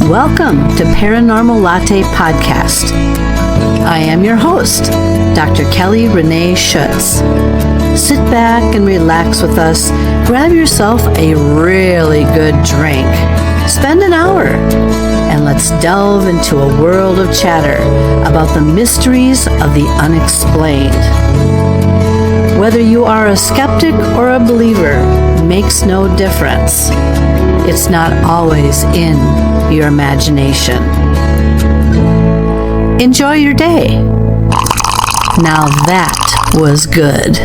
Welcome to Paranormal Latte Podcast. I am your host, Dr. Kelly Renee Schutz. Sit back and relax with us. Grab yourself a really good drink. Spend an hour and let's delve into a world of chatter about the mysteries of the unexplained. Whether you are a skeptic or a believer makes no difference. It's not always in your imagination. Enjoy your day. Now that was good.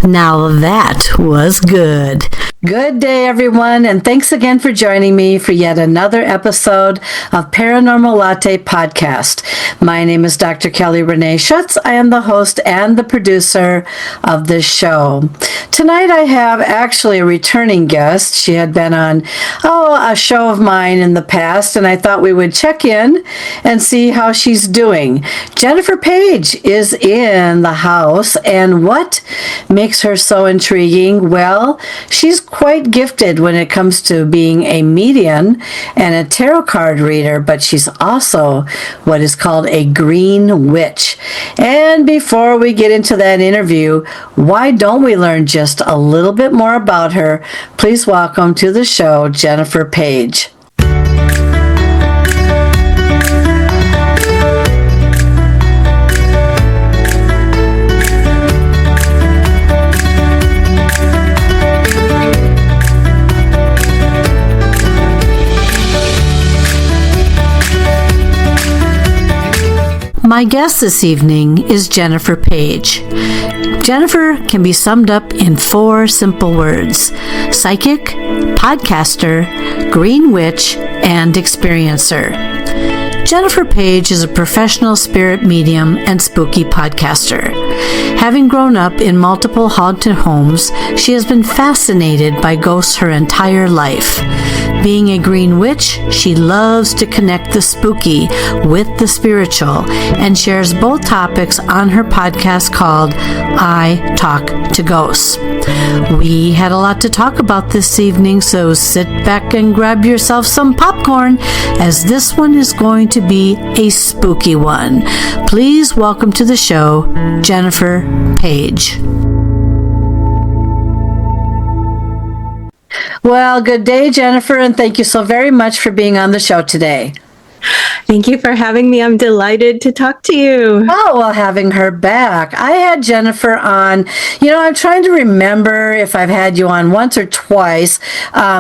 Now that was good. Good day, everyone, and thanks again for joining me for yet another episode of Paranormal Latte Podcast. My name is Dr. Kelly Renee Schutz. I am the host and the producer of this show. Tonight I have actually a returning guest. She had been on a show of mine in the past, and I thought we would check in and see how she's doing. Jennifer Page is in the house, and what makes her so intriguing? Well, she's quite gifted when it comes to being a medium and a tarot card reader, but she's also what is called a green witch. And before we get into that interview, why don't we learn just a little bit more about her? Please welcome to the show, Jennifer Page. My guest this evening is Jennifer Page. Jennifer can be summed up in 4 simple words: psychic, podcaster, green witch, and experiencer. Jennifer Page is a professional spirit medium and spooky podcaster. Having grown up in multiple haunted homes, she has been fascinated by ghosts her entire life. Being a green witch, she loves to connect the spooky with the spiritual and shares both topics on her podcast called I Talk to Ghosts. We had a lot to talk about this evening, so sit back and grab yourself some popcorn, as this one is going to be a spooky one. Please welcome to the show, Jennifer Page. Well, good day, Jennifer, and thank you so very much for being on the show today. Thank you for having me. I'm delighted to talk to you. Oh, well, having her back. I had Jennifer on, I'm trying to remember if I've had you on once or twice,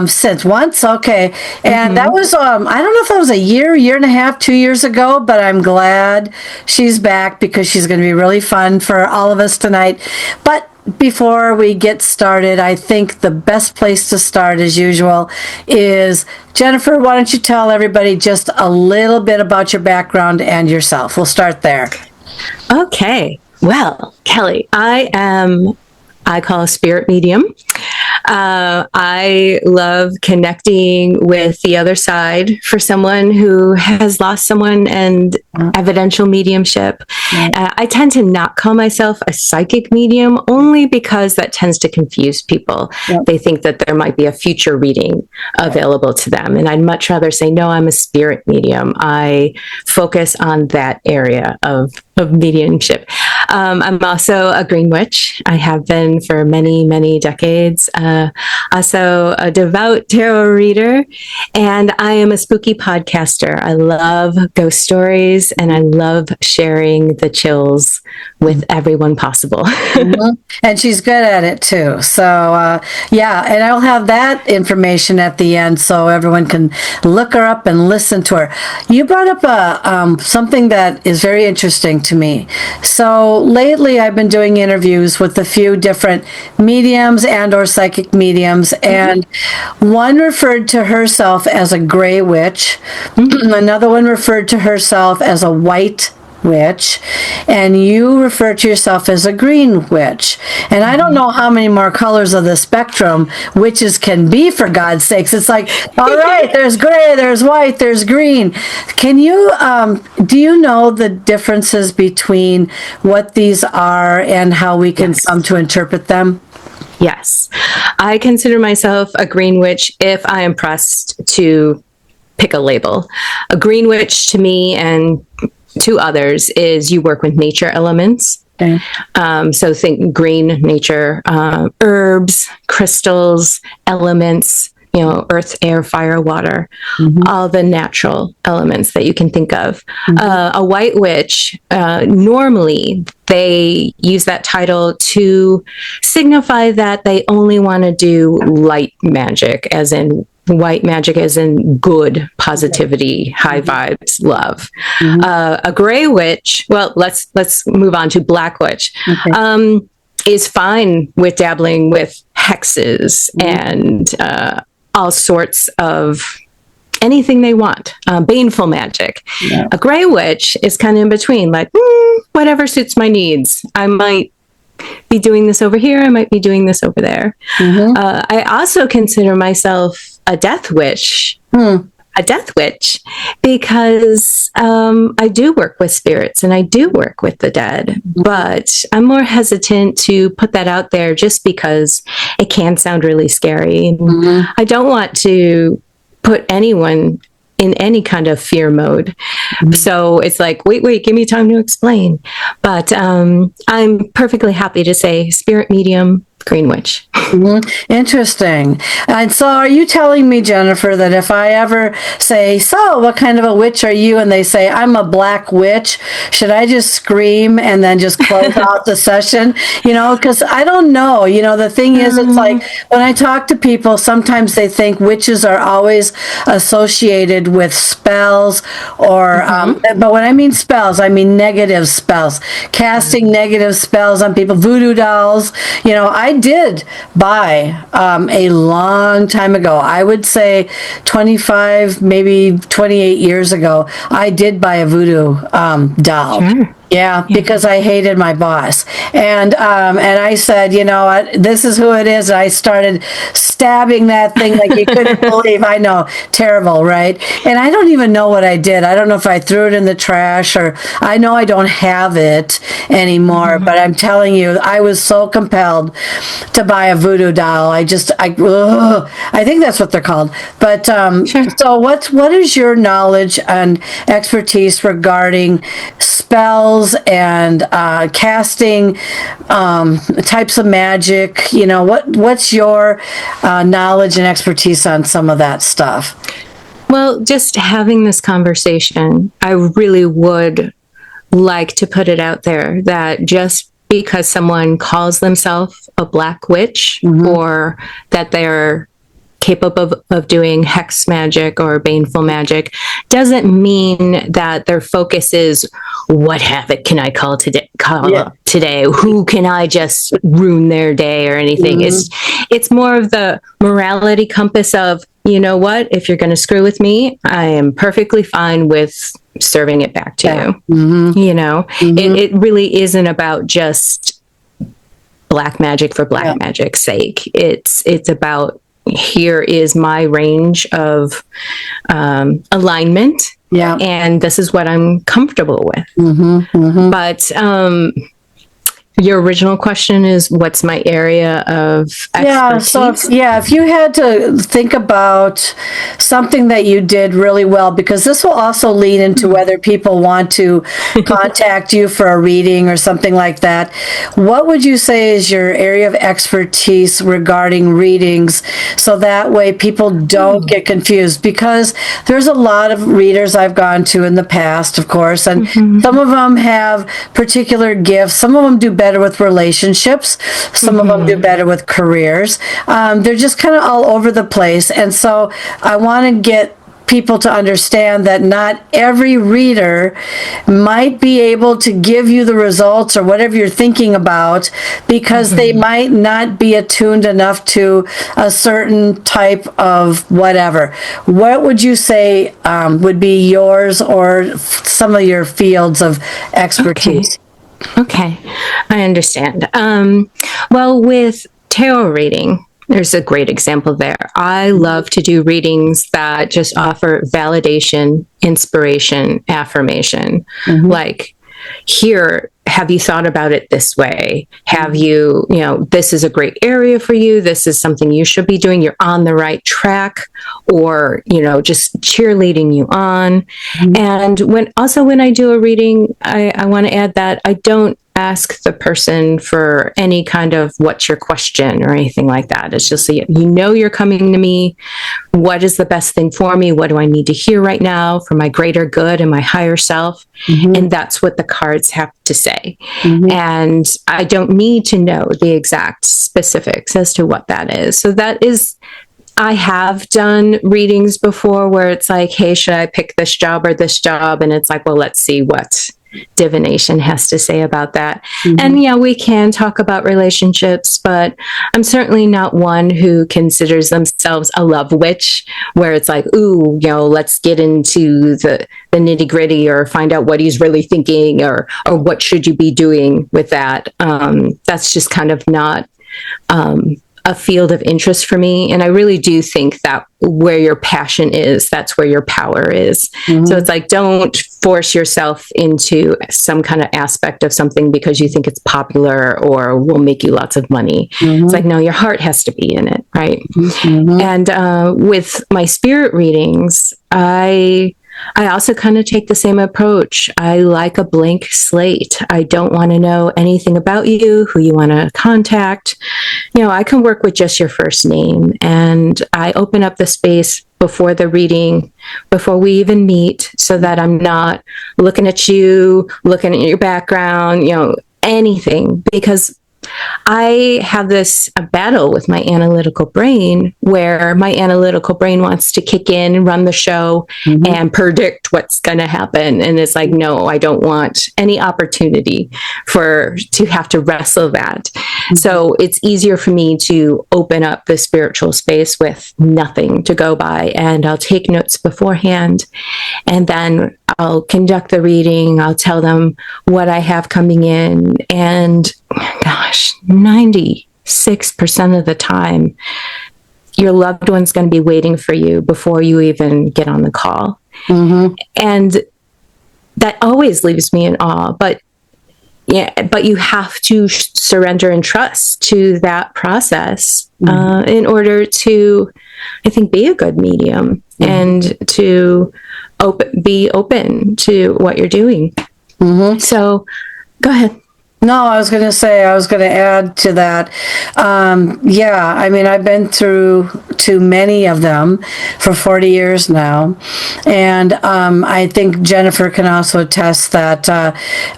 since once, okay. And that was, I don't know if that was a year and a half, 2 years ago, but I'm glad she's back because she's going to be really fun for all of us tonight. But before we get started, I think the best place to start, as usual, is Jennifer, why don't you tell everybody just a little bit about your background and yourself? We'll start there. Okay. Well, Kelly, I call a spirit medium. I love connecting with the other side for someone who has lost someone and evidential mediumship. I tend to not call myself a psychic medium only because that tends to confuse people. They think that there might be a future reading available to them. And I'd much rather say, no, I'm a spirit medium. I focus on that area of mediumship. I'm also a green witch. I have been for many, many decades. Also a devout tarot reader, and I am a spooky podcaster. I love ghost stories, and I love sharing the chills with everyone possible. And she's good at it too. So and I'll have that information at the end so everyone can look her up and listen to her. You brought up something that is very interesting to me. So lately I've been doing interviews with a few different mediums and or psychic mediums, and one referred to herself as a gray witch. Another one referred to herself as a white witch, and you refer to yourself as a green witch. And I don't know how many more colors of the spectrum witches can be, for God's sakes. It's like, all right, there's gray, there's white, there's green. Can you, do you know the differences between what these are and how we can come to interpret them? Yes. I consider myself a green witch if I am pressed to pick a label. A green witch to me and to others is you work with nature elements. Okay. So think green nature, herbs, crystals, elements, earth, air, fire, water, all the natural elements that you can think of. A white witch, normally they use that title to signify that they only want to do light magic, as in white magic, as in good, positivity, high vibes, love. A gray witch, well, let's move on to black witch. Is fine with dabbling with hexes and all sorts of anything they want, baneful magic. A gray witch is kind of in between, like, whatever suits my needs. I might be doing this over here, I might be doing this over there. I also consider myself a death witch. A death witch, because I do work with spirits and I do work with the dead, but I'm more hesitant to put that out there just because it can sound really scary. I don't want to put anyone in any kind of fear mode. So it's like, wait, give me time to explain. But I'm perfectly happy to say spirit medium, green witch. Interesting. And so are you telling me, Jennifer, that if I ever say, so what kind of a witch are you? And they say, I'm a black witch, should I just scream and then just close out the session? Because I don't know. The thing is, it's like when I talk to people, sometimes they think witches are always associated with spells or, but when I mean spells, I mean negative spells, casting negative spells on people, voodoo dolls. I did buy a long time ago, I would say 25, maybe 28 years ago, I did buy a voodoo doll. Yeah, because I hated my boss. And I said, this is who it is. And I started stabbing that thing like you couldn't believe. I know, terrible, right? And I don't even know what I did. I don't know if I threw it in the trash, or I know I don't have it anymore. But I'm telling you, I was so compelled to buy a voodoo doll. I think that's what they're called. But so what is your knowledge and expertise regarding spells and casting types of magic? What's your knowledge and expertise on some of that stuff? Well, just having this conversation, I really would like to put it out there that just because someone calls themselves a black witch, or that they're capable of doing hex magic or baneful magic, doesn't mean that their focus is, what havoc can I call today? Who can I just ruin their day or anything? It's more of the morality compass of, you know what, if you're going to screw with me, I am perfectly fine with serving it back to you. It really isn't about just black magic for black magic's sake. It's about, here is my range of alignment, and this is what I'm comfortable with. But your original question is, what's my area of expertise? If you had to think about something that you did really well, because this will also lead into whether people want to contact you for a reading or something like that, what would you say is your area of expertise regarding readings, so that way people don't get confused? Because there's a lot of readers I've gone to in the past, of course, and some of them have particular gifts. Some of them do better with relationships. Some of them do better with careers. They're just kind of all over the place. And so I want to get people to understand that not every reader might be able to give you the results or whatever you're thinking about, because they might not be attuned enough to a certain type of whatever. What would you say would be yours or some of your fields of expertise? Okay. Okay, I understand. Well, with tarot reading, there's a great example there. I love to do readings that just offer validation, inspiration, affirmation. Like, here, have you thought about it this way? Have you, this is a great area for you. This is something you should be doing. You're on the right track, or, just cheerleading you on. And when I do a reading, I want to add that I don't ask the person for any kind of what's your question or anything like that. It's just, you're coming to me. What is the best thing for me? What do I need to hear right now for my greater good and my higher self? And that's what the cards have to say. And I don't need to know the exact specifics as to what that is. So I have done readings before where it's like, hey, should I pick this job or this job? And it's like, well, let's see what divination has to say about that. And yeah, we can talk about relationships, but I'm certainly not one who considers themselves a love witch, where it's like, ooh, let's get into the nitty gritty or find out what he's really thinking, or what should you be doing with that. That's just kind of not a field of interest for me. And I really do think that where your passion is, that's where your power is. So it's like, don't force yourself into some kind of aspect of something because you think it's popular or will make you lots of money. It's like, no, your heart has to be in it, right? And with my spirit readings, I also kind of take the same approach. I like a blank slate. I don't want to know anything about you, who you want to contact. I can work with just your first name, and I open up the space before the reading, before we even meet, so that I'm not looking at you, looking at your background, anything, because I have this battle with my analytical brain, where my analytical brain wants to kick in and run the show and predict what's going to happen. And it's like, no, I don't want any opportunity to have to wrestle that. So it's easier for me to open up the spiritual space with nothing to go by. And I'll take notes beforehand, and then I'll conduct the reading. I'll tell them what I have coming in. And gosh, 96% of the time, your loved one's going to be waiting for you before you even get on the call. And that always leaves me in awe. But you have to surrender and trust to that process in order to, I think, be a good medium and to be open to what you're doing. So go ahead. No, I was going to add to that. I've been through too many of them for 40 years now. And I think Jennifer can also attest that,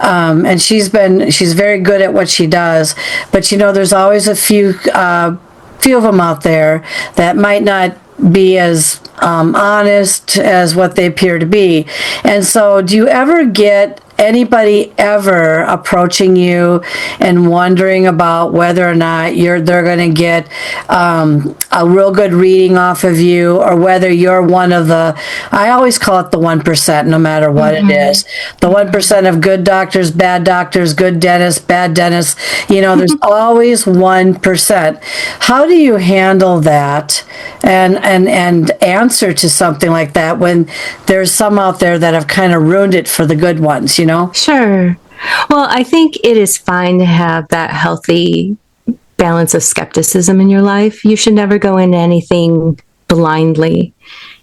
and she's very good at what she does. But, there's always a few of them out there that might not be as honest as what they appear to be. And so do you ever get anybody ever approaching you and wondering about whether or not they're going to get a real good reading off of you, or whether you're one of the, I always call it the 1%, no matter what it is, the 1% of good doctors, good dentists, bad dentists, there's always 1%. How do you handle that and answer to something like that when there's some out there that have kind of ruined it for the good ones, Sure. Well, I think it is fine to have that healthy balance of skepticism in your life. You should never go into anything blindly.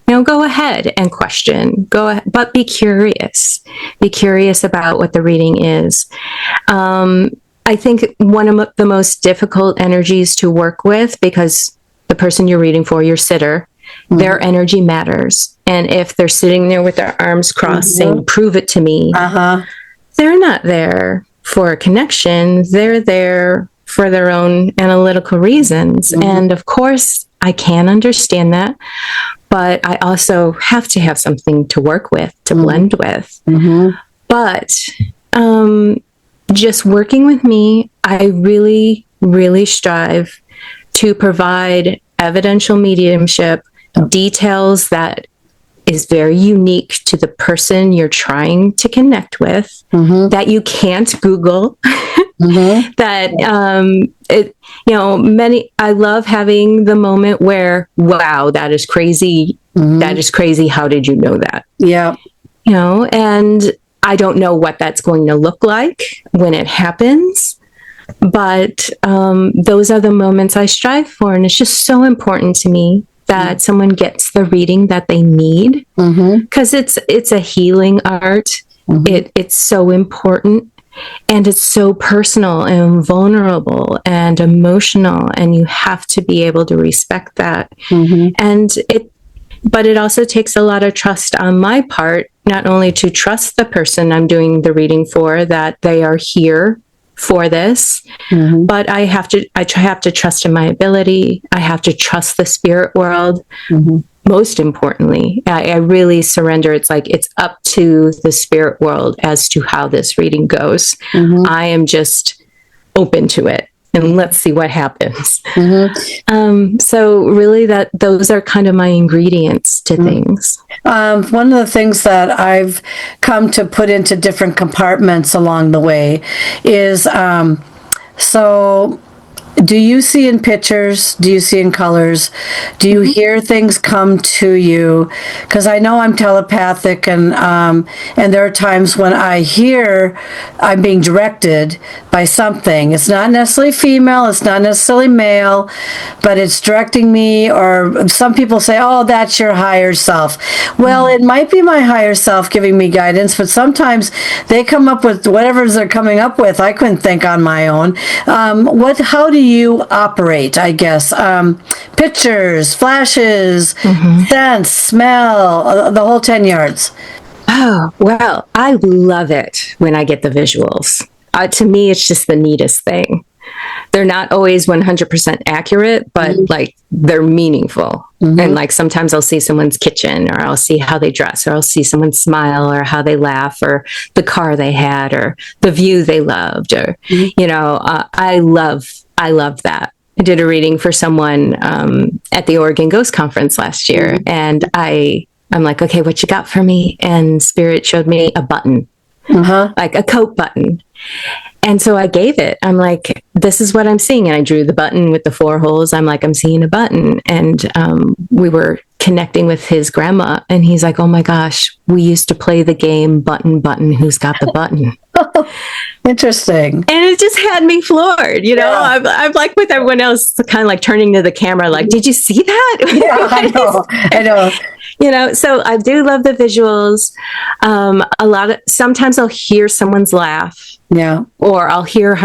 Go ahead and question. But be curious. Be curious about what the reading is. I think one of the most difficult energies to work with, because the person you're reading for, your sitter, their energy matters. And if they're sitting there with their arms crossed saying, prove it to me, they're not there for a connection. They're there for their own analytical reasons. And of course, I can understand that. But I also have to have something to work with, to blend with. But just working with me, I really, really strive to provide evidential mediumship, details that is very unique to the person you're trying to connect with, that you can't Google, that, I love having the moment where, wow, that is crazy. That is crazy. How did you know that? Yeah. And I don't know what that's going to look like when it happens. But those are the moments I strive for. And it's just so important to me that someone gets the reading that they need, because it's a healing art. It's so important, and it's so personal and vulnerable and emotional, and you have to be able to respect that. But it also takes a lot of trust on my part, not only to trust the person I'm doing the reading for, that they are here for this, but I have to trust in my ability. I have to trust the spirit world. Most importantly, I really surrender. It's like, it's up to the spirit world as to how this reading goes. I am just open to it, and let's see what happens. So really, those are kind of my ingredients to things. One of the things that I've come to put into different compartments along the way is, so do you see in pictures? Do you see in colors? Do you hear things come to you? Because I know I'm telepathic, and there are times when I hear I'm being directed by something. It's not necessarily female, it's not necessarily male, but it's directing me. Or some people say, "Oh, that's your higher self." Well, it might be my higher self giving me guidance, but sometimes they come up with whatever they're coming up with. I couldn't think on my own. How do you operate, I guess? Pictures, flashes, sense, smell, the whole 10 yards. Oh, well, I love it when I get the visuals. To me, it's just the neatest thing. They're not always 100% accurate, but like, they're meaningful. And like, sometimes I'll see someone's kitchen, or I'll see how they dress, or I'll see someone smile, or how they laugh, or the car they had, or the view they loved, or, I love that. I did a reading for someone at the Oregon Ghost Conference last year, and I'm like, okay, what you got for me? And Spirit showed me a button, like a coat button. And so I gave it. I'm like, this is what I'm seeing. And I drew the button with the 4 holes. I'm like, I'm seeing a button. And we were connecting with his grandma. And he's like, oh my gosh, we used to play the game Button, Button, Who's Got the Button? Interesting. And it just had me floored. I'm like with everyone else, kind of like turning to the camera, like, did you see that? Yeah, I know. So I do love the visuals. Sometimes I'll hear someone's laugh. Yeah. Or I'll hear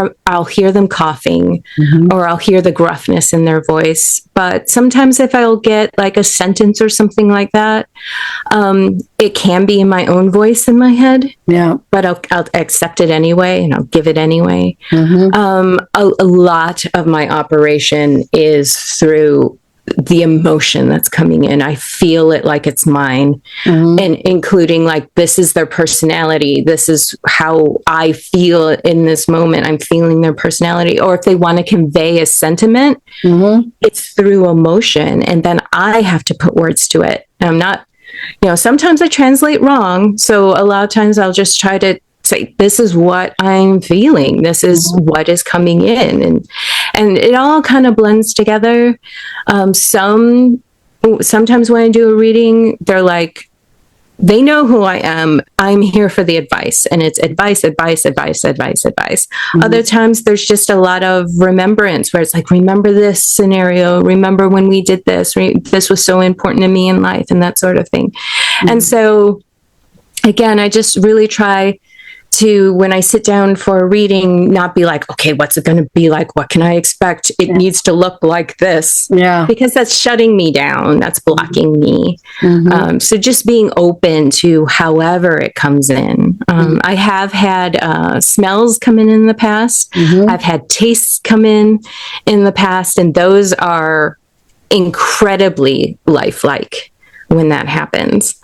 them coughing, or I'll hear the gruffness in their voice. But sometimes if I'll get like a sentence or something like that, it can be in my own voice in my head. Yeah. But I'll accept it anyway, and I'll give it anyway. A lot of my operation is through the emotion that's coming in. I feel it like it's mine, and including like, this is their personality. This is how I feel in this moment. I'm feeling their personality. Or if they want to convey a sentiment, it's through emotion. And then I have to put words to it. And I'm not, sometimes I translate wrong. So a lot of times I'll just try to say, this is what I'm feeling. This is what is coming in. And it all kind of blends together. Sometimes when I do a reading, they're like, they know who I am. I'm here for the advice. And it's advice. Other times there's just a lot of remembrance, where it's like, remember this scenario. Remember when we did this. This was so important to me in life, and that sort of thing. And so, again, I just really try to, when I sit down for a reading, not be like, okay, what's it going to be like? What can I expect? It needs to look like this. Yeah. Because that's shutting me down. That's blocking me. So just being open to however it comes in. I have had smells come in the past. I've had tastes come in the past. And those are incredibly lifelike when that happens.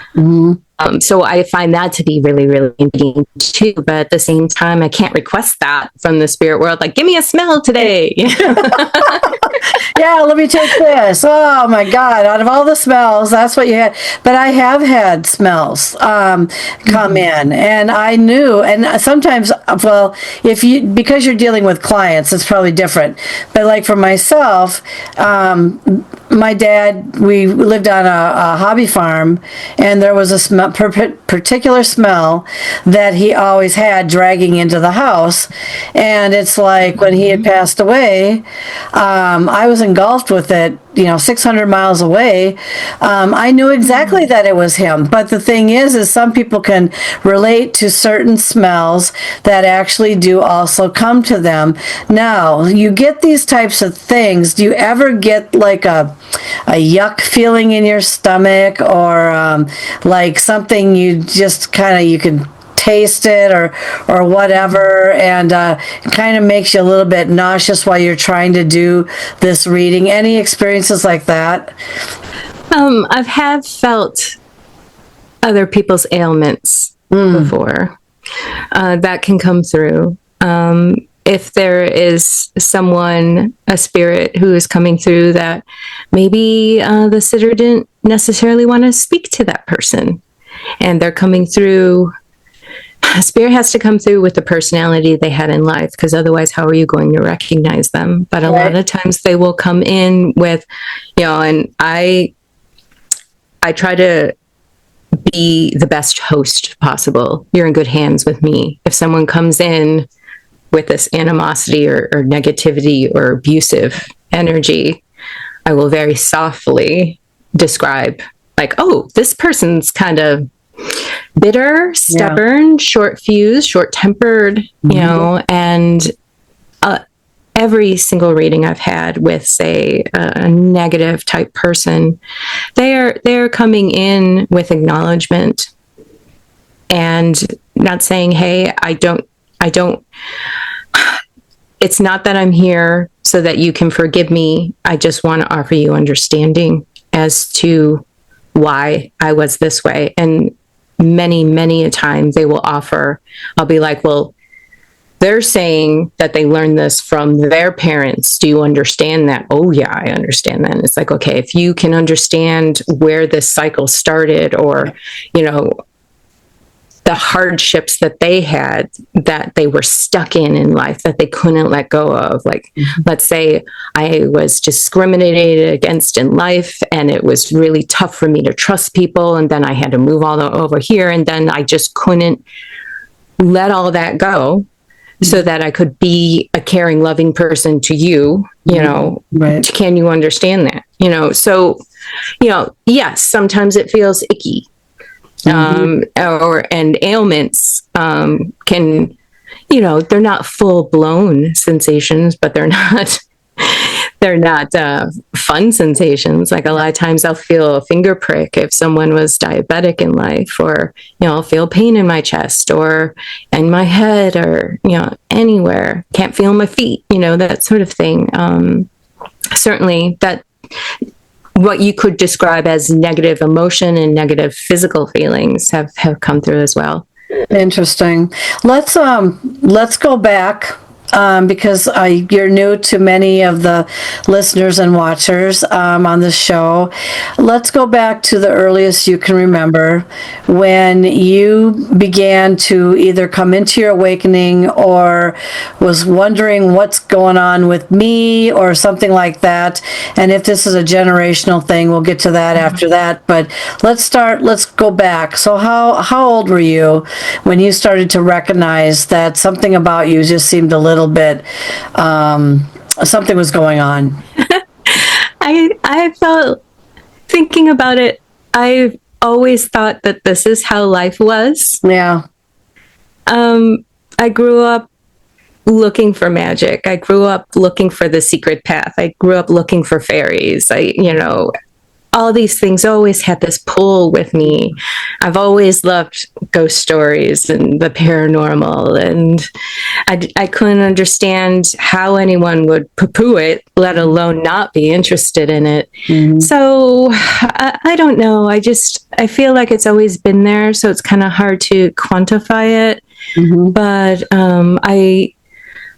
So I find that to be really, really intriguing too. But at the same time, I can't request that from the spirit world. Like, give me a smell today. Yeah, let me take this. Oh my God! Out of all the smells, that's what you had. But I have had smells come in, and I knew. And sometimes, well, because you're dealing with clients, it's probably different. But like for myself, my dad, we lived on a hobby farm, and there was a particular smell that he always had dragging into the house. And it's like when he had passed away, I was engulfed with it, 600 miles away. I knew exactly that it was him. But the thing is some people can relate to certain smells that actually do also come to them. Now, you get these types of things. Do you ever get like a yuck feeling in your stomach, or like something you just you can taste it or whatever, and it kind of makes you a little bit nauseous while you're trying to do this reading? Any experiences like that? I've felt other people's ailments before. That can come through. If there is someone, a spirit who is coming through that maybe the sitter didn't necessarily want to speak to that person, and they're coming through, spirit has to come through with the personality they had in life, because otherwise how are you going to recognize them? But a lot of times they will come in with, and I try to be the best host possible. You're in good hands with me. If someone comes in with this animosity or negativity or abusive energy, I will very softly describe, like, oh, this person's kind of bitter, stubborn, short-fused, short-tempered, and every single reading I've had with, say, a negative type person, they're coming in with acknowledgement and not saying, hey, I don't, it's not that I'm here so that you can forgive me. I just want to offer you understanding as to why I was this way. And many, many a time they will offer, I'll be like, well, they're saying that they learned this from their parents. Do you understand that? Oh yeah, I understand that. And it's like, okay, if you can understand where this cycle started, or, the hardships that they had, that they were stuck in life, that they couldn't let go of. Like, let's say I was discriminated against in life, and it was really tough for me to trust people. And then I had to move all over here. And then I just couldn't let all that go so that I could be a caring, loving person to you, Right. Can you understand that? So, yes, sometimes it feels icky. And ailments can, they're not full blown sensations, but they're not fun sensations. Like a lot of times I'll feel a finger prick if someone was diabetic in life, or, I'll feel pain in my chest or in my head, or, anywhere. Can't feel my feet, that sort of thing. Certainly that, what you could describe as negative emotion and negative physical feelings have come through as well. Interesting. Let's go back, because you're new to many of the listeners and watchers on this show. Let's go back to the earliest you can remember, when you began to either come into your awakening or was wondering what's going on with me or something like that. And if this is a generational thing, we'll get to that after that. But let's go back. So how old were you when you started to recognize that something about you just seemed a little bit, something was going on? I felt, thinking about it, I've always thought that this is how life was. Yeah. I grew up looking for magic. I grew up looking for the secret path. I grew up looking for fairies. all these things always had this pull with me. I've always loved ghost stories and the paranormal, and I couldn't understand how anyone would poo-poo it, let alone not be interested in it. So I don't know. I feel like it's always been there, so it's kind of hard to quantify it. But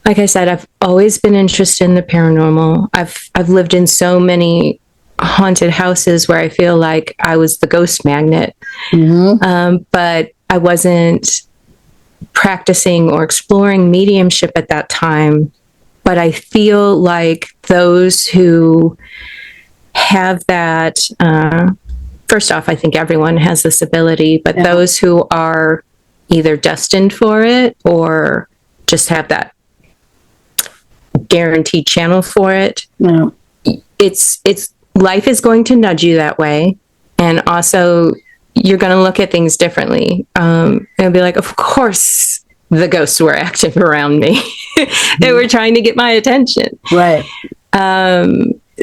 like I said, I've always been interested in the paranormal. I've lived in so many haunted houses where I feel like I was the ghost magnet. But I wasn't practicing or exploring mediumship at that time. But I feel like those who have that, first off, I think everyone has this ability, but those who are either destined for it or just have that guaranteed channel for it, it's life is going to nudge you that way. And also you're going to look at things differently. And be like, of course the ghosts were active around me. They were trying to get my attention. Right.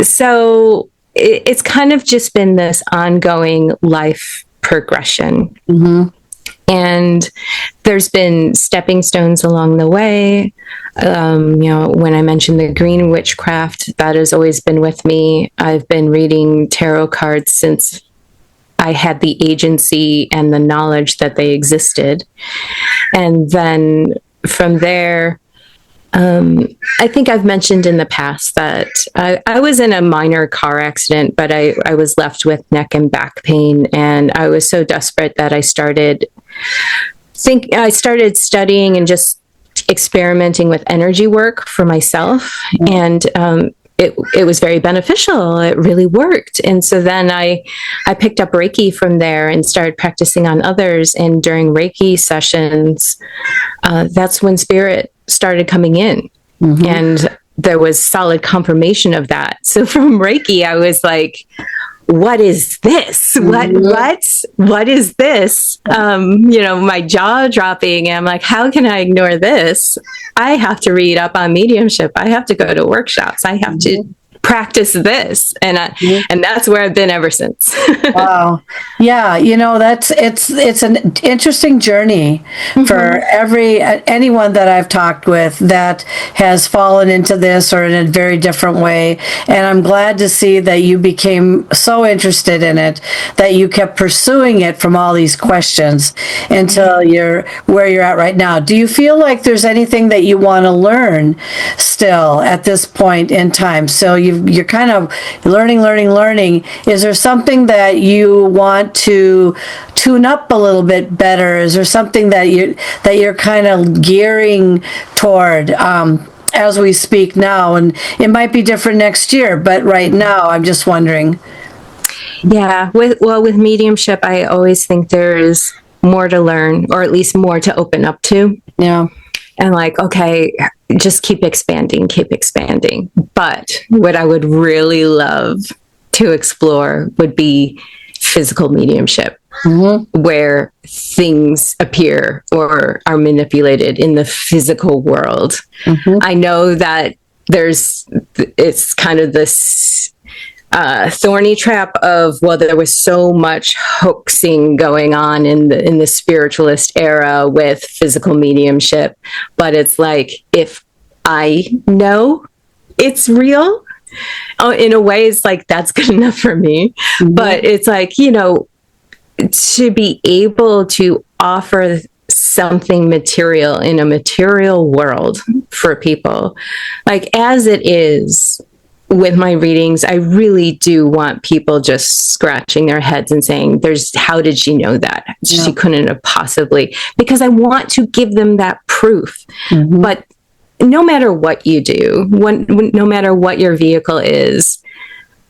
So it's kind of just been this ongoing life progression. And there's been stepping stones along the way. When I mentioned the green witchcraft, that has always been with me. I've been reading tarot cards since I had the agency and the knowledge that they existed. And then from there, I think I've mentioned in the past that I was in a minor car accident, but I was left with neck and back pain. And I was so desperate that I started studying and just experimenting with energy work for myself. And it was very beneficial. It really worked. And so then I picked up Reiki from there and started practicing on others. And during Reiki sessions, that's when spirit started coming in. And there was solid confirmation of that. So from Reiki, I was like, what is this? What is this? My jaw dropping. And I'm like, how can I ignore this? I have to read up on mediumship. I have to go to workshops. I have to practice this. And that's where I've been ever since. Wow. Yeah. It's an interesting journey for anyone that I've talked with that has fallen into this or in a very different way. And I'm glad to see that you became so interested in it that you kept pursuing it from all these questions until you're where you're at right now. Do you feel like there's anything that you want to learn still at this point in time? So you're kind of learning. Is there something that you want to tune up a little bit better? Is there something that you're kind of gearing toward as we speak now? And it might be different next year, but right now I'm just wondering. Yeah, with mediumship, I always think there is more to learn, or at least more to open up to. Yeah. And like, okay, just keep expanding. But what I would really love to explore would be physical mediumship, where things appear or are manipulated in the physical world. I know that it's kind of this thorny trap of, well, there was so much hoaxing going on in the spiritualist era with physical mediumship, but it's like, if I know it's real, in a way, it's like, that's good enough for me. But it's like, to be able to offer something material in a material world for people, like as it is with my readings, I really do want people just scratching their heads and saying, how did she know that? Yeah. She couldn't have possibly, because I want to give them that proof. But no matter what you do, no matter what your vehicle is,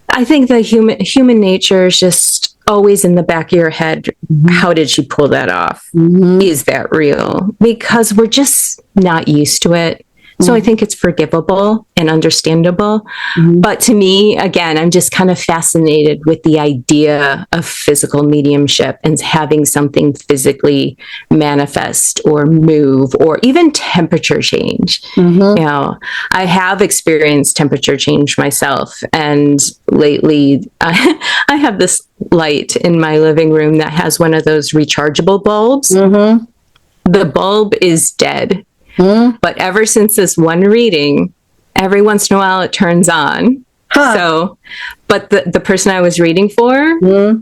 I think the human nature is just always in the back of your head. How did she pull that off? Is that real? Because we're just not used to it. So I think it's forgivable and understandable. But to me, again, I'm just kind of fascinated with the idea of physical mediumship and having something physically manifest or move or even temperature change. You know, I have experienced temperature change myself. And lately, I have this light in my living room that has one of those rechargeable bulbs. The bulb is dead. But ever since this one reading, every once in a while it turns on. So, but the person I was reading for,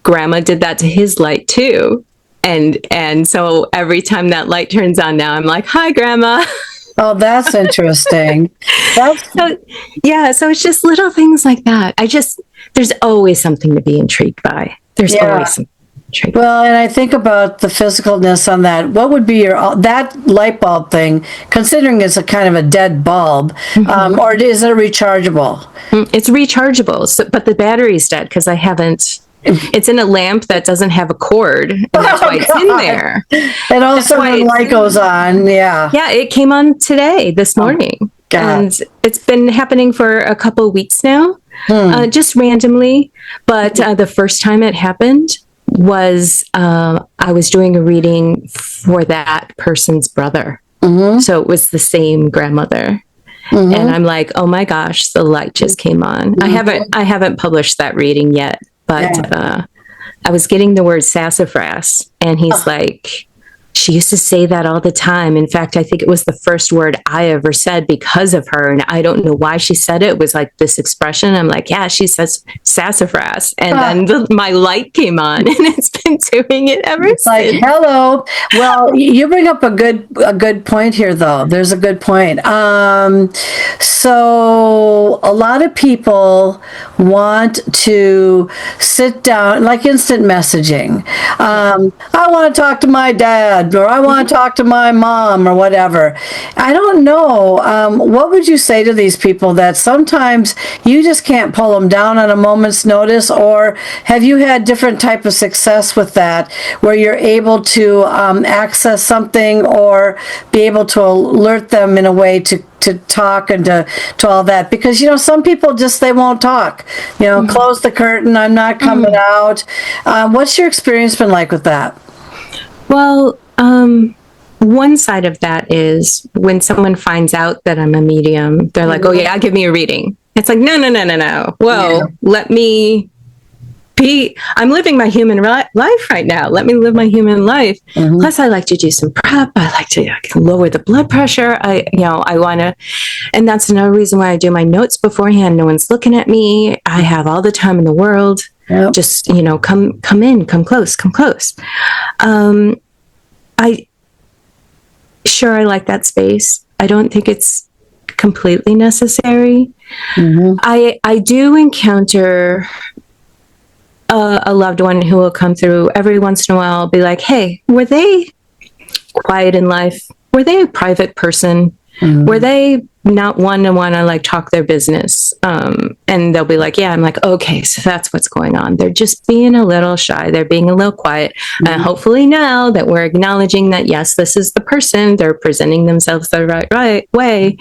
Grandma did that to his light too. And so every time that light turns on now, I'm like, hi, Grandma. Oh, that's interesting. So it's just little things like that. There's always something to be intrigued by. There's always something. Well, and I think about the physicalness on that. What would be that light bulb thing, considering it's a kind of a dead bulb, or is it rechargeable? It's rechargeable, but the battery's dead because I haven't. It's in a lamp that doesn't have a cord, and that's why it's in there. And also when the light goes on, Yeah, it came on this morning. And it's been happening for a couple of weeks now, just randomly. But the first time it happened was I was doing a reading for that person's brother. So it was the same grandmother. And I'm like, oh my gosh, the light just came on. I haven't published that reading yet, but I was getting the word sassafras, and he's like, she used to say that all the time. In fact, I think it was the first word I ever said because of her. And I don't know why she said it. It was like this expression. I'm like, yeah, she says sassafras. And then my light came on, and it's been doing it ever since. Like, hello. Well, you bring up a good point here, though. There's a good point. So a lot of people want to sit down, like instant messaging. I want to talk to my dad, or I want to talk to my mom, or whatever. I don't know. What would you say to these people that sometimes you just can't pull them down on a moment's notice? Or have you had different type of success with that, where you're able to access something or be able to alert them in a way to talk and to all that? Because, some people just, they won't talk. Close the curtain, I'm not coming out. What's your experience been like with that? Well, one side of that is when someone finds out that I'm a medium, they're like, oh yeah, give me a reading. It's like, no. Whoa, let me be. I'm living my human life right now. Let me live my human life. Plus, I like to do some prep. I like to lower the blood pressure. I want to, and that's another reason why I do my notes beforehand. No one's looking at me. I have all the time in the world. Yep. Just, come in, come close. I like that space. I don't think it's completely necessary. I do encounter a loved one who will come through every once in a while, be like, hey, were they quiet in life? Were they a private person? Were they not one to want to talk their business? And they'll be like, yeah. I'm like, okay, so that's what's going on. They're just being a little shy. They're being a little quiet. And hopefully now that we're acknowledging that, yes, this is the person, they're presenting themselves the right way,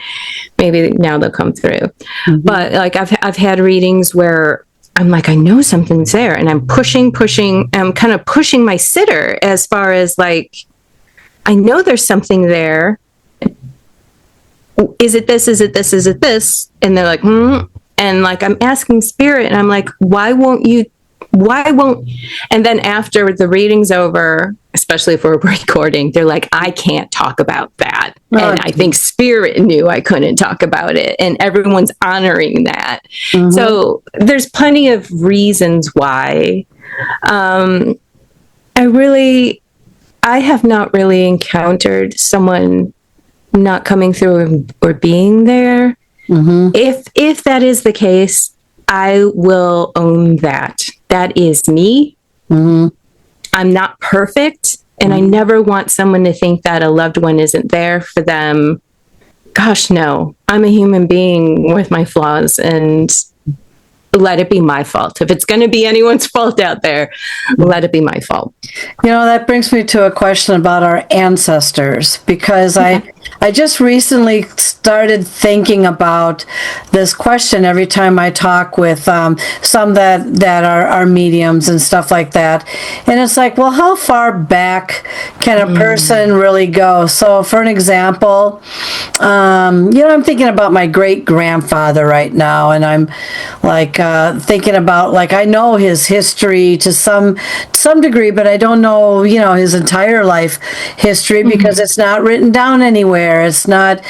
maybe now they'll come through. But I've had readings where I'm like, I know something's there, and I'm pushing, I'm kind of pushing my sitter as far as I know there's something there. Is it this? Is it this? Is it this? And they're like, and I'm asking spirit, and I'm like, why won't? And then after the reading's over, especially if we're recording, they're like, I can't talk about that. And I think spirit knew I couldn't talk about it, and everyone's honoring that. So there's plenty of reasons why. I have not really encountered someone not coming through or being there. If that is the case, I will own that. That is me. I'm not perfect, and I never want someone to think that a loved one isn't there for them. Gosh, no. I'm a human being with my flaws, and let it be my fault. If it's going to be anyone's fault out there, let it be my fault. That brings me to a question about our ancestors, because I I just recently started thinking about this question every time I talk with some that are mediums and stuff like that. And it's like, well, how far back can a person really go? So for an example, I'm thinking about my great-grandfather right now, and I'm like thinking about, like, I know his history to some degree, but I don't know, his entire life history because it's not written down anywhere. It's not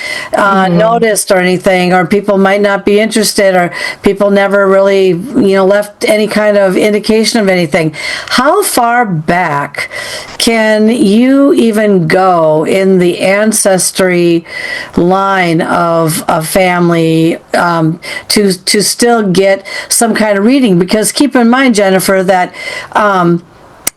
noticed or anything, or people might not be interested, or people never really, left any kind of indication of anything. How far back can you even go in the ancestry line of a family to still get some kind of reading? Because keep in mind, Jennifer, that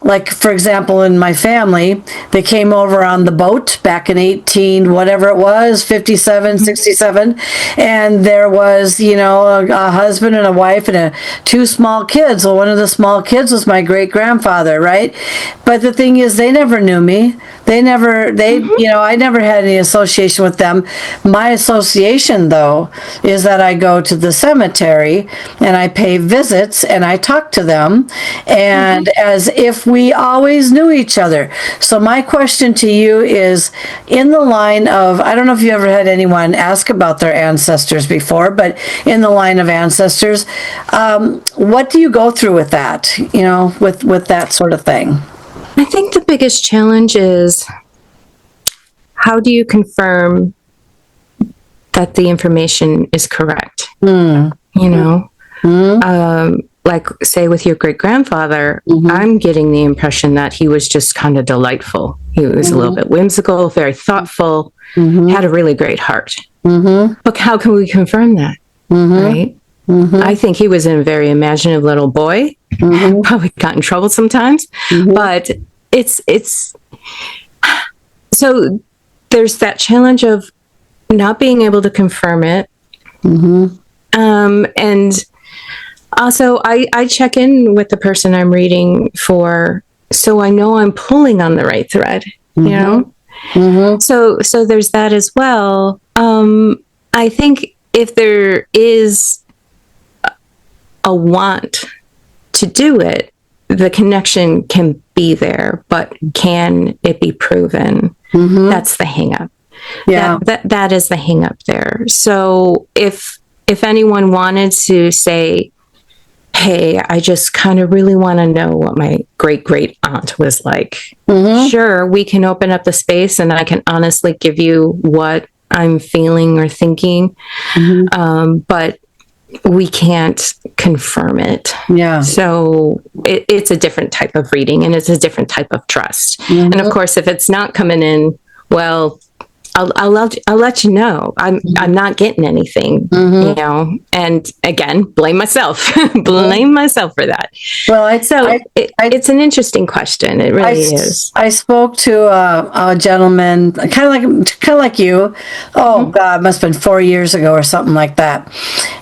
like, for example, in my family, they came over on the boat back in 18, whatever it was, 57, 67. And there was, a husband and a wife and two small kids. Well, one of the small kids was my great-grandfather, right? But the thing is, they never knew me. I never had any association with them. My association, though, is that I go to the cemetery and I pay visits and I talk to them, and as if we always knew each other. So my question to you is, in the line of, I don't know if you ever had anyone ask about their ancestors before, but in the line of ancestors, what do you go through with that, with that sort of thing? I think the biggest challenge is, how do you confirm that the information is correct? Like, say, with your great-grandfather, I'm getting the impression that he was just kind of delightful. He was a little bit whimsical, very thoughtful, had a really great heart. But how can we confirm that? Right? I think he was a very imaginative little boy. Probably got in trouble sometimes, but it's so there's that challenge of not being able to confirm it. And also I check in with the person I'm reading for, so I know I'm pulling on the right thread, So there's that as well. I think if there is a want to do it, the connection can be there, but can it be proven? That's the hang up. Yeah. That is the hang up there. So if anyone wanted to say, hey, I just kind of really want to know what my great aunt was like, sure, we can open up the space and I can honestly give you what I'm feeling or thinking. But we can't confirm it. Yeah. So it's a different type of reading, and it's a different type of trust. And of course, if it's not coming in, well, I'll let you know. I'm not getting anything, And again, blame myself. Blame myself for that. Well, it's an interesting question. It really is. I spoke to a gentleman, kind of like you. Oh God, it must have been 4 years ago or something like that.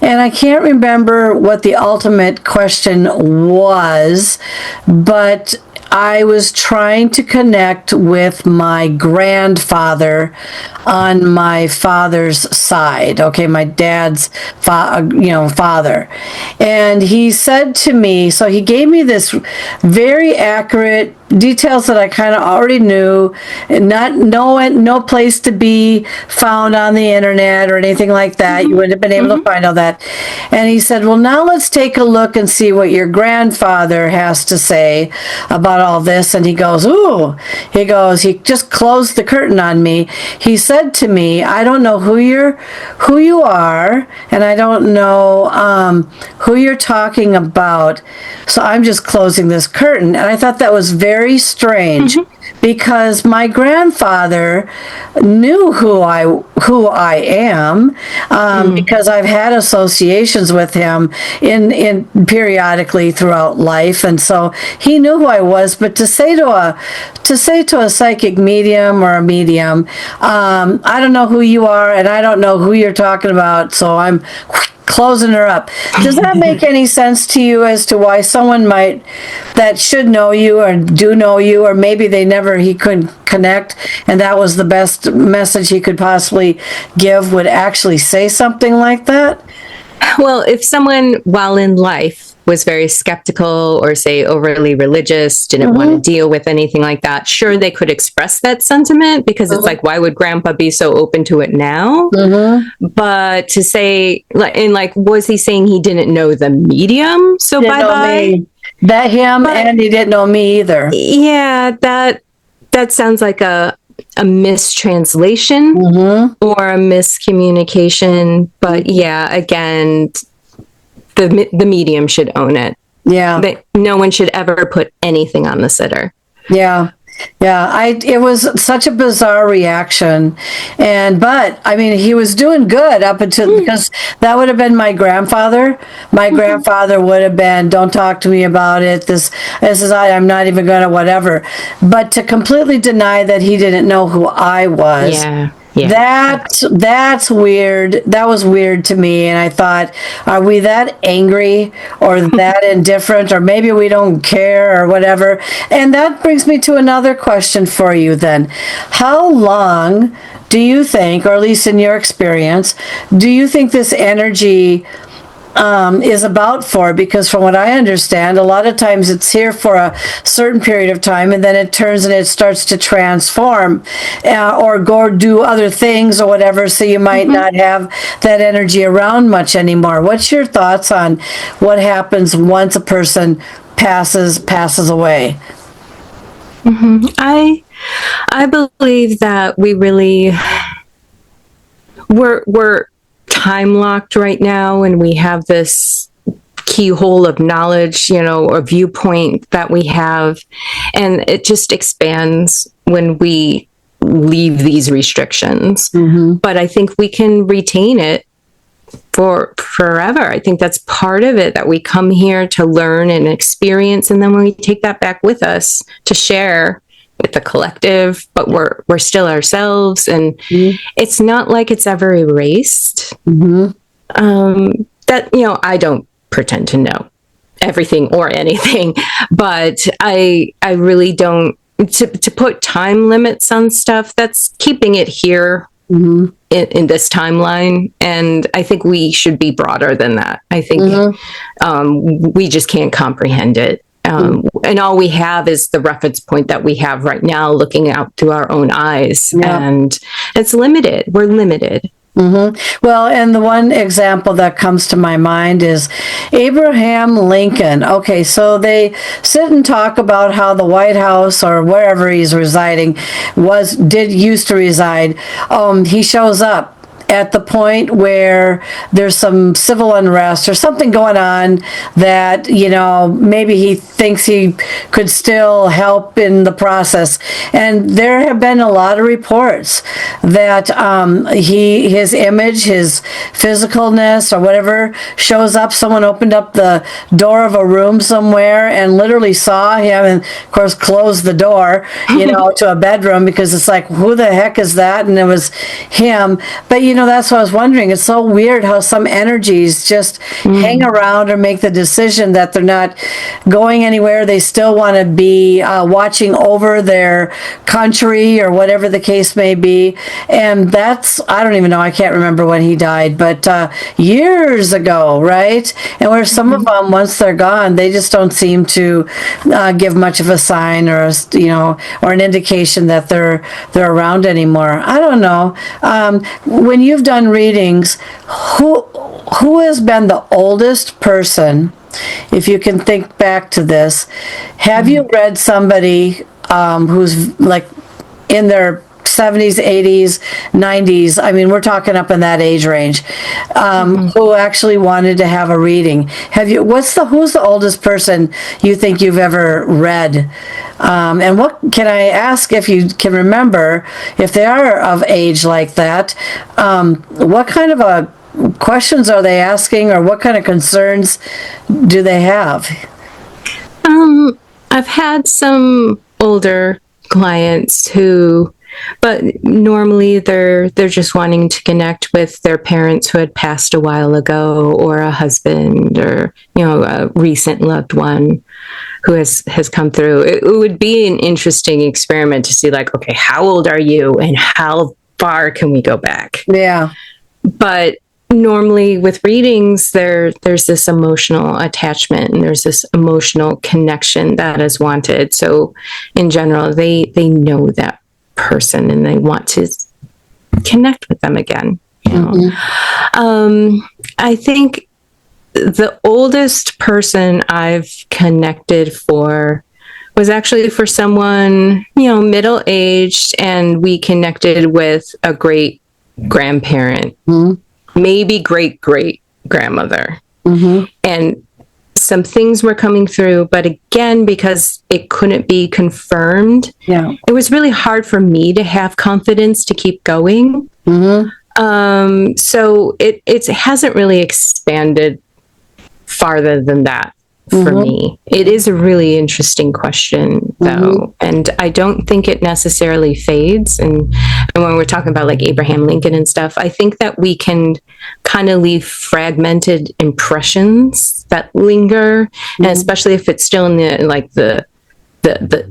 And I can't remember what the ultimate question was, but I was trying to connect with my grandfather on my father's side. Okay, my dad's father. And he said to me, so he gave me this very accurate details that I kind of already knew, and no place to be found on the internet or anything like that. You wouldn't have been able to find all that. And he said, well, now let's take a look and see what your grandfather has to say about all this. And he goes, he just closed the curtain on me. He said to me, I don't know who you are, and I don't know who you're talking about, so I'm just closing this curtain. And I thought that was very strange, because my grandfather knew who I am, because I've had associations with him in periodically throughout life, and so he knew who I was. But to say to a psychic medium or a medium, I don't know who you are, and I don't know who you're talking about, so I'm closing her up. Does that make any sense to you as to why someone that should know you or do know you, or maybe he couldn't connect and that was the best message he could possibly give, would actually say something like that? Well, if someone while in life was very skeptical or say overly religious, didn't want to deal with anything like that, sure, they could express that sentiment, because it's like, why would grandpa be so open to it now? But to say, was he saying he didn't know the medium? So bye-bye. That him, and he didn't know me either. Yeah, that sounds like a mistranslation or a miscommunication. But yeah, again, the medium should own it. Yeah. But no one should ever put anything on the sitter. Yeah. Yeah, it was such a bizarre reaction. But I mean, he was doing good up until, because that would have been my grandfather. My grandfather would have been, don't talk to me about it. This is, I'm not even going to whatever. But to completely deny that he didn't know who I was. Yeah. That's weird. That was weird to me. And I thought, are we that angry or that indifferent, or maybe we don't care or whatever? And that brings me to another question for you then. How long do you think, or at least in your experience, do you think this energy is about for? Because from what I understand, a lot of times it's here for a certain period of time, and then it turns and it starts to transform or go do other things or whatever, so you might not have that energy around much anymore. What's your thoughts on what happens once a person passes away? I believe that we really we're time locked right now, and we have this keyhole of knowledge, or viewpoint that we have, and it just expands when we leave these restrictions. But I think we can retain it for forever. I think that's part of it, that we come here to learn and experience, and then when we take that back with us to share with the collective, but we're still ourselves, and it's not like it's ever erased. That I don't pretend to know everything or anything, but I really don't, to put time limits on stuff, that's keeping it here in this timeline. And I think we should be broader than that. I think we just can't comprehend it. And all we have is the reference point that we have right now, looking out through our own eyes. And it's limited. We're limited. Well, and the one example that comes to my mind is Abraham Lincoln. Okay, so they sit and talk about how the White House, or wherever he's residing, used to reside. He shows up at the point where there's some civil unrest or something going on that, maybe he thinks he could still help in the process. And there have been a lot of reports that his image, his physicalness or whatever shows up. Someone opened up the door of a room somewhere and literally saw him, and of course closed the door, to a bedroom, because it's like, who the heck is that? And it was him. But that's what I was wondering. It's so weird how some energies just hang around or make the decision that they're not going anywhere. They still want to be watching over their country or whatever the case may be. And I don't even know, I can't remember when he died, but years ago, right? And where some of them, once they're gone, they just don't seem to give much of a sign or an indication that they're around anymore. I don't know. When you've done readings, who has been the oldest person, if you can think back to this? Have you read somebody who's like in their 70s, 80s, 90s? I mean, we're talking up in that age range, who actually wanted to have a reading. Who's the oldest person you think you've ever read? And what can I ask, if you can remember, if they are of age like that, what kind of questions are they asking, or what kind of concerns do they have? I've had some older clients who but normally they're just wanting to connect with their parents who had passed a while ago, or a husband, or a recent loved one who has come through. It would be an interesting experiment to see, like, okay, how old are you and how far can we go back? Yeah. But normally with readings, there's this emotional attachment and there's this emotional connection that is wanted. So in general, they know that person and they want to connect with them again. I think the oldest person I've connected for was actually for someone, middle-aged, and we connected with a great grandparent. Maybe great-great-grandmother. And some things were coming through, but again, because it couldn't be confirmed, it was really hard for me to have confidence to keep going. So it hasn't really expanded farther than that for me. It is a really interesting question, though, and I don't think it necessarily fades. And when we're talking about like Abraham Lincoln and stuff, I think that we can kind of leave fragmented impressions that linger, and especially if it's still in the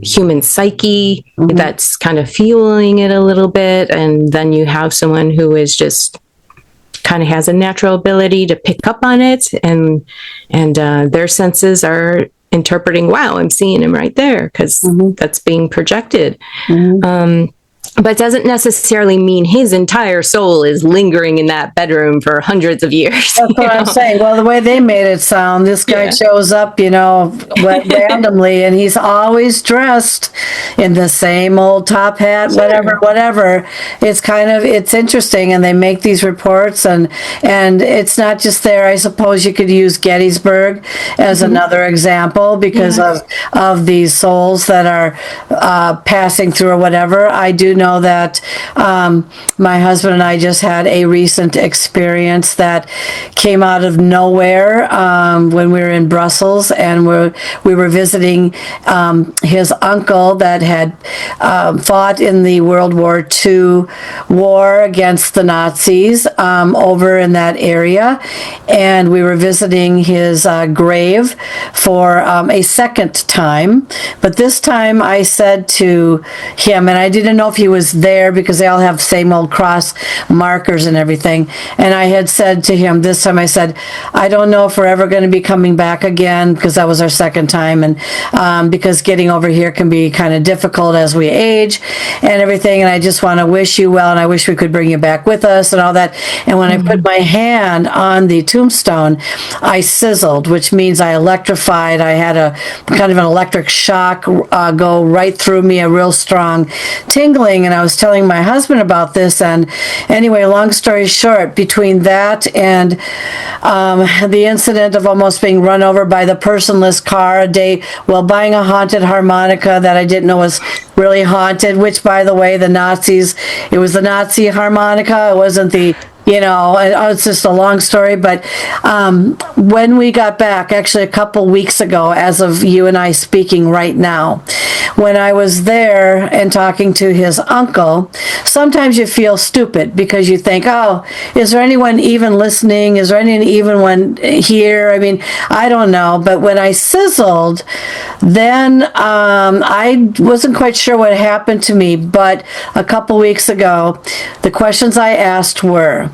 human psyche that's kind of fueling it a little bit, and then you have someone who is just kind of has a natural ability to pick up on it, and their senses are interpreting, wow, I'm seeing him right there, because that's being projected. But it doesn't necessarily mean his entire soul is lingering in that bedroom for hundreds of years. That's what I'm saying. Well, the way they made it sound, this guy shows up, randomly, and he's always dressed in the same old top hat, whatever. It's interesting, and they make these reports, and it's not just there. I suppose you could use Gettysburg as another example because of these souls that are passing through or whatever. I do know that my husband and I just had a recent experience that came out of nowhere when we were in Brussels, and we were visiting his uncle that had fought in the World War II war against the Nazis over in that area, and we were visiting his grave for a second time. But this time I said to him, and I didn't know if he was there because they all have same old cross markers and everything, and I had said to him this time, I said, I don't know if we're ever going to be coming back again, because that was our second time, and because getting over here can be kind of difficult as we age and everything, and I just want to wish you well, and I wish we could bring you back with us and all that. And when I put my hand on the tombstone, I sizzled, which means I electrified. I had a kind of an electric shock go right through me, a real strong tingling, and I was telling my husband about this. And anyway, long story short, between that and the incident of almost being run over by the personless car a day while buying a haunted harmonica that I didn't know was really haunted, which, by the way, it was the Nazi harmonica. It wasn't the it's just a long story, but when we got back, actually a couple weeks ago, as of you and I speaking right now, when I was there and talking to his uncle, sometimes you feel stupid because you think, oh, is there anyone even listening? Is there anyone here? I mean, I don't know. But when I sizzled, then I wasn't quite sure what happened to me, but a couple weeks ago, the questions I asked were,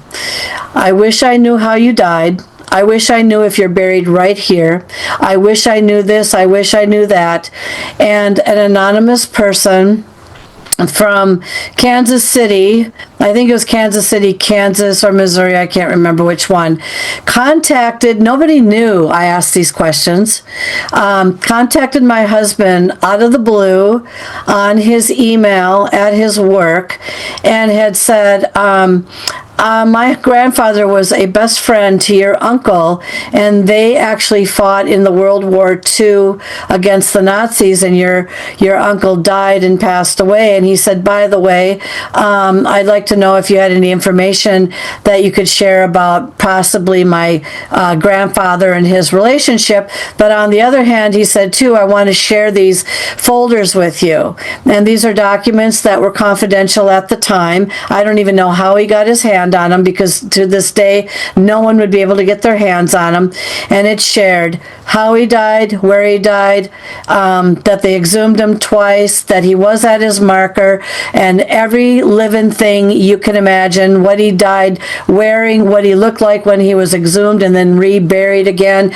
I wish I knew how you died. I wish I knew if you're buried right here. I wish I knew this. I wish I knew that. And an anonymous person from Kansas City, I think it was Kansas City, Kansas, or Missouri, I can't remember which one, nobody knew I asked these questions, contacted my husband out of the blue on his email at his work, and had said, my grandfather was a best friend to your uncle, and they actually fought in the World War II against the Nazis, and your uncle died and passed away. And he said, by the way, I'd like to know if you had any information that you could share about possibly my grandfather and his relationship. But on the other hand, he said, too, I want to share these folders with you. And these are documents that were confidential at the time. I don't even know how he got his hand on them, because to this day, no one would be able to get their hands on them. And it shared how he died, where he died, that they exhumed him twice, that he was at his marker, and every living thing you can imagine, what he died wearing, what he looked like when he was exhumed and then reburied again.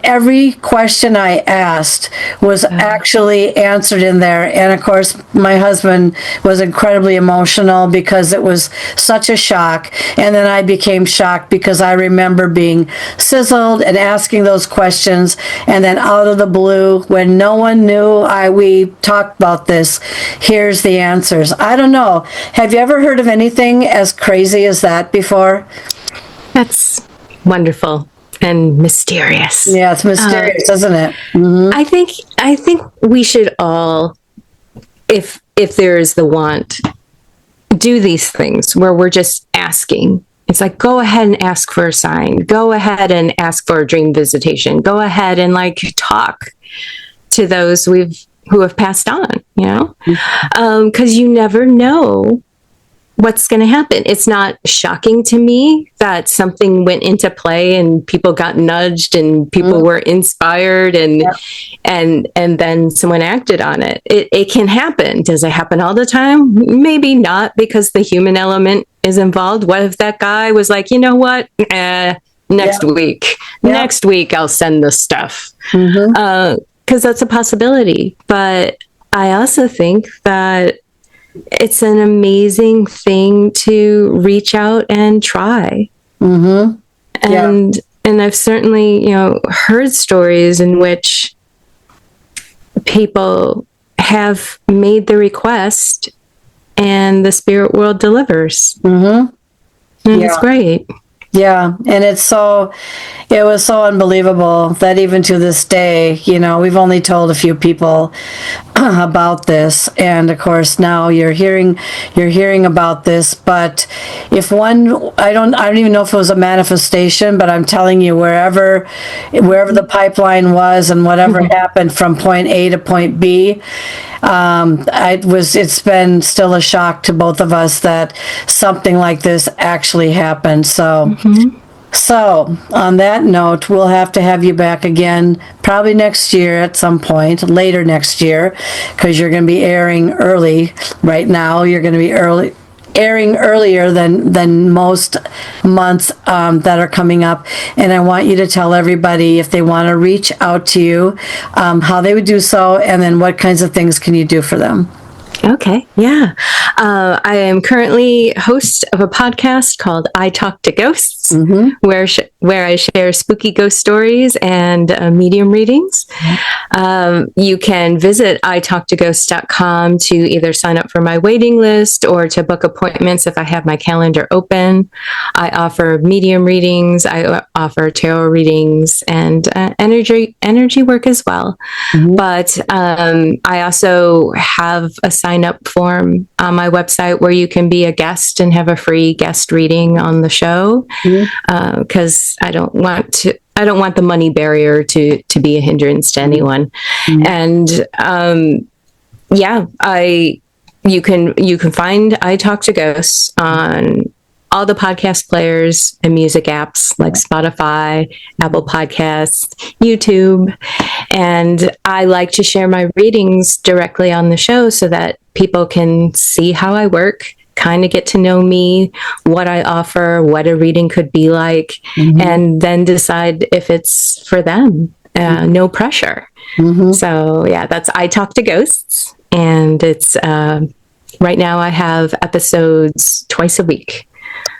Every question I asked was actually answered in there. And of course, my husband was incredibly emotional because it was such a shock. And then I became shocked because I remember being sizzled and asking those questions, and then out of the blue, when no one knew we talked about this, here's the answers. I don't know. Have you ever heard of anything as crazy as that before? That's wonderful and mysterious. Yeah, it's mysterious, isn't it? Mm-hmm. I think we should all, if there is the want, do these things where we're just asking. It's like, go ahead and ask for a sign. Go ahead and ask for a dream visitation. Go ahead and talk to those who have passed on, because you never know what's going to happen. It's not shocking to me that something went into play and people got nudged and people were inspired and then someone acted on it. It can happen. Does it happen all the time? Maybe not, because the human element is involved. What if that guy was like, you know what? Next week I'll send the stuff. Because that's a possibility. But I also think that it's an amazing thing to reach out and try. And I've certainly, heard stories in which people have made the request and the spirit world delivers. And it's great. Yeah, and it was so unbelievable that even to this day, we've only told a few people about this, and of course now you're hearing about this. But if I don't even know if it was a manifestation, but I'm telling you, wherever the pipeline was and whatever happened from point A to point B, it's been still a shock to both of us that something like this actually happened. So on that note, we'll have to have you back again probably next year at some point, later next year, because you're going to be airing early. Right now, you're going to be airing earlier than most months that are coming up. And I want you to tell everybody, if they want to reach out to you, how they would do so, and then what kinds of things can you do for them. Okay, yeah. I am currently host of a podcast called I Talk to Ghosts, where I share spooky ghost stories and medium readings. You can visit italktoghosts.com to either sign up for my waiting list or to book appointments if I have my calendar open. I offer medium readings, I offer tarot readings, and energy work as well. But I also have a sign up form on my website where you can be a guest and have a free guest reading on the show, because I don't want the money barrier to be a hindrance to anyone. And you can find I Talk to Ghosts on all the podcast players and music apps like Spotify, Apple Podcasts, YouTube. And I like to share my readings directly on the show so that people can see how I work, kind of get to know me, what I offer, what a reading could be like, and then decide if it's for them. No pressure. So yeah, that's I Talk to Ghosts. And it's right now I have episodes twice a week.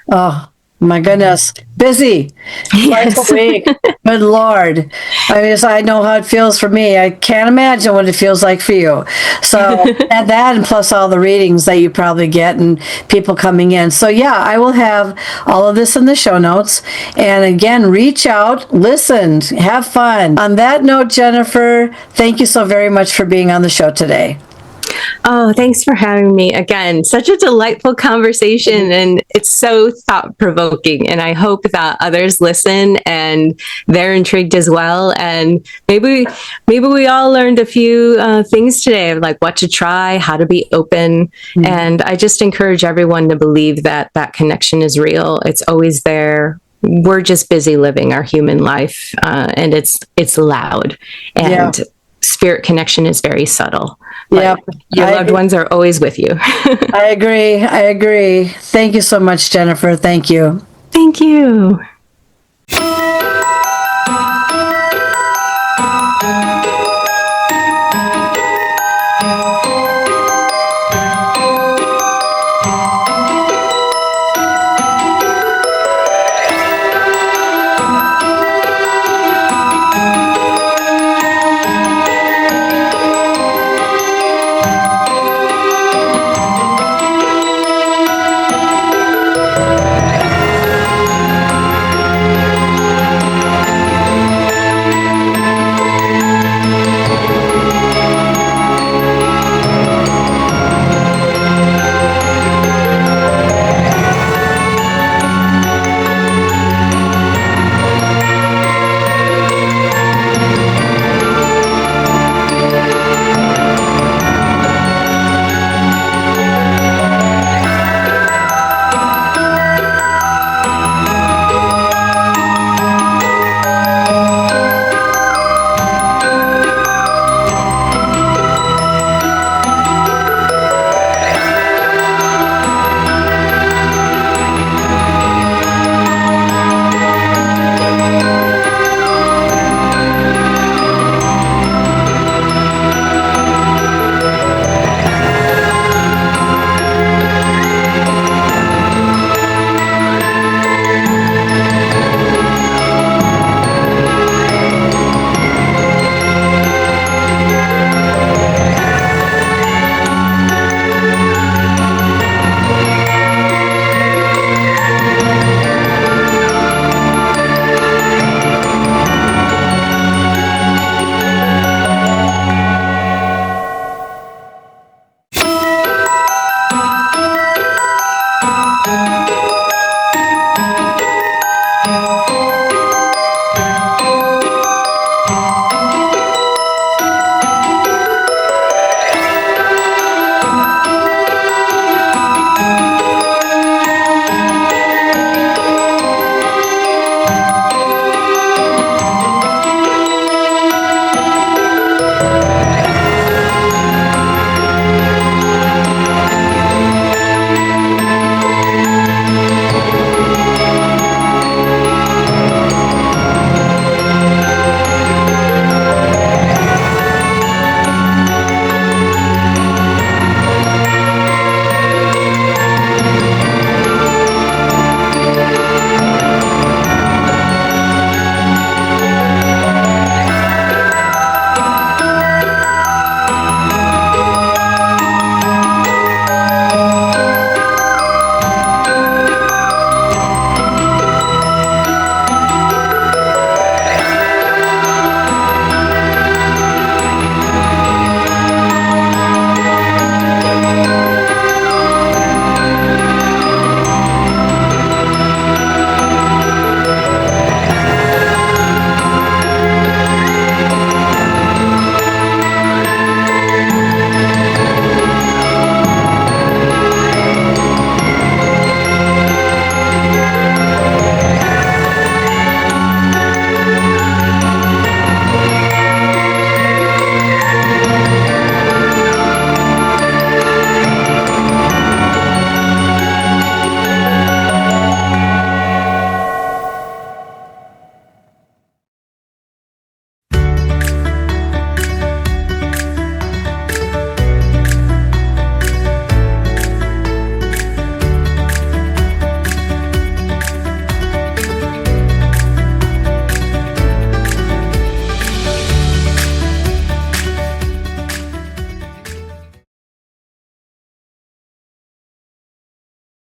Oh, my goodness. Busy. Twice a week. Good Lord. I know how it feels for me. I can't imagine what it feels like for you. So, and that, and plus all the readings that you probably get and people coming in. So, yeah, I will have all of this in the show notes. And again, reach out, listen, have fun. On that note, Jennifer, thank you so very much for being on the show today. Oh, thanks for having me again. Such a delightful conversation, and it's so thought-provoking. And I hope that others listen and they're intrigued as well. And maybe we all learned a few things today, like what to try, how to be open. And I just encourage everyone to believe that that connection is real. It's always there. We're just busy living our human life, and it's loud. And spirit connection is very subtle. Your loved ones are always with you. I agree. Thank you so much, Jennifer. Thank you. Thank you.